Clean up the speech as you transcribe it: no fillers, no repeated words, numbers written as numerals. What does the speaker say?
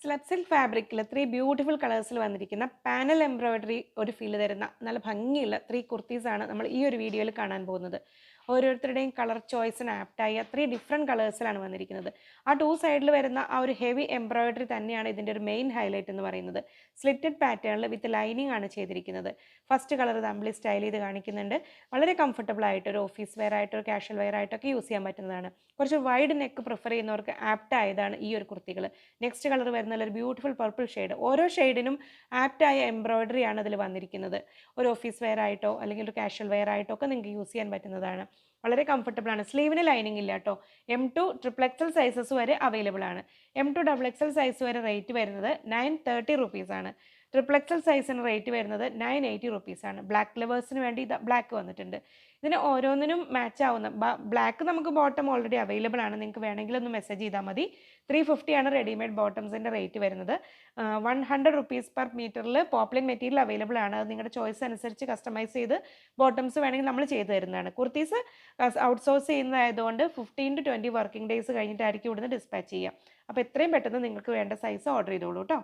Slub silk ഫാബ്രിക്കിൽ 3 beautiful കളേഴ്സിൽ വന്നിരിക്കുന്ന panel embroidery ഒരു ഫീൽ തരുന്ന നല്ല ഭംഗിയുള്ള 3 കുർത്തീസാണ് നമ്മൾ ഈ ഒരു വീഡിയോയിൽ കാണാൻ പോകുന്നത്. ഓരോരുത്തരുടെയും കളർ ചോയ്സിന് ആപ്റ്റായ 3 ഡിഫറെൻറ്റ് കളേഴ്സിലാണ് വന്നിരിക്കുന്നത്. ആ 2 സൈഡിൽ വരുന്ന ആ ഒരു ഹെവി എംബ്രോയിഡറി തന്നെയാണ് ഇതിൻ്റെ ഒരു മെയിൻ ഹൈലൈറ്റ് എന്ന് പറയുന്നത്. സ്ലിറ്റഡ് പാറ്റേണിൽ വിത്ത് ലൈനിങ് ആണ് ചെയ്തിരിക്കുന്നത്. ഫസ്റ്റ് കളർ തമ്മിൽ സ്റ്റൈൽ ചെയ്ത് കാണിക്കുന്നുണ്ട്. വളരെ കംഫർട്ടബിൾ ആയിട്ട് ഒരു ഓഫീസ് വെയർ ആയിട്ട് ഒരു കാഷ്വൽ വെയർ ആയിട്ടൊക്കെ യൂസ് ചെയ്യാൻ പറ്റുന്നതാണ്. കുറച്ച് വൈഡ് നെക്ക് പ്രിഫർ ചെയ്യുന്നവർക്ക് ആപ്റ്റ് ആയതാണ് ഈ ഒരു കുർത്തികൾ. നെക്സ്റ്റ് കളർ വരുന്ന ഒരു ബ്യൂട്ടിഫുൾ പർപ്പിൾ ഷെയ്ഡ്. ഓരോ ഷെയ്ഡിനും ആപ്റ്റായ എംബ്രോയിഡറി ആണ് അതിൽ വന്നിരിക്കുന്നത്. ഒരു ഓഫീസ് വെയർ ആയിട്ടോ അല്ലെങ്കിൽ ഒരു കാഷ്വൽ വെയർ ആയിട്ടോ ഒക്കെ നിങ്ങൾക്ക് യൂസ് ചെയ്യാൻ പറ്റുന്നതാണ്. വളരെ കംഫർട്ടബിൾ ആണ്. സ്ലീവിന് ലൈനിങ് ഇല്ല കേട്ടോ. M2 XXL സൈസസ് വരെ അവൈലബിൾ ആണ്. M2 XXL സൈസ് വരെ റേറ്റ് വരുന്നത് 930 റുപ്പീസ് ആണ്. XXL സൈസിന് റേറ്റ് വരുന്നത് 980 റുപ്പീസ് ആണ്. ബ്ലാക്ക് ലവേഴ്സിന് വേണ്ടി ഇത് ബ്ലാക്ക് വന്നിട്ടുണ്ട്. ഇതിന് ഓരോന്നിനും മാച്ച് ആവുന്ന ബ്ലാക്ക് നമുക്ക് ബോട്ടം ഓൾറെഡി അവൈലബിൾ ആണ്. നിങ്ങൾക്ക് വേണമെങ്കിൽ ഒന്ന് മെസ്സേജ് ചെയ്താൽ മതി. 350 ആണ് റെഡിമെയ്ഡ് ബോട്ടംസിൻ്റെ റേറ്റ് വരുന്നത്. 100 റുപ്പീസ് പെർ മീറ്ററിൽ പോപ്ലിൻ മെറ്റീരിയൽ അവൈലബിൾ ആണ്. അത് നിങ്ങളുടെ ചോയ്സ് അനുസരിച്ച് കസ്റ്റമൈസ് ചെയ്ത് ബോട്ടംസ് വേണമെങ്കിൽ നമ്മൾ ചെയ്ത് തരുന്നതാണ്. കുർത്തീസ് ഔട്ട്സോഴ്സ് ചെയ്യുന്നതായതുകൊണ്ട് 15 to 20 വർക്കിംഗ് ഡേയ്സ് കഴിഞ്ഞിട്ടായിരിക്കും ഇവിടുന്ന് ഡിസ്പാച്ച് ചെയ്യുക. അപ്പോൾ എത്രയും പെട്ടെന്ന് നിങ്ങൾക്ക് വേണ്ട സൈസ് ഓർഡർ ചെയ്തോളൂ കേട്ടോ.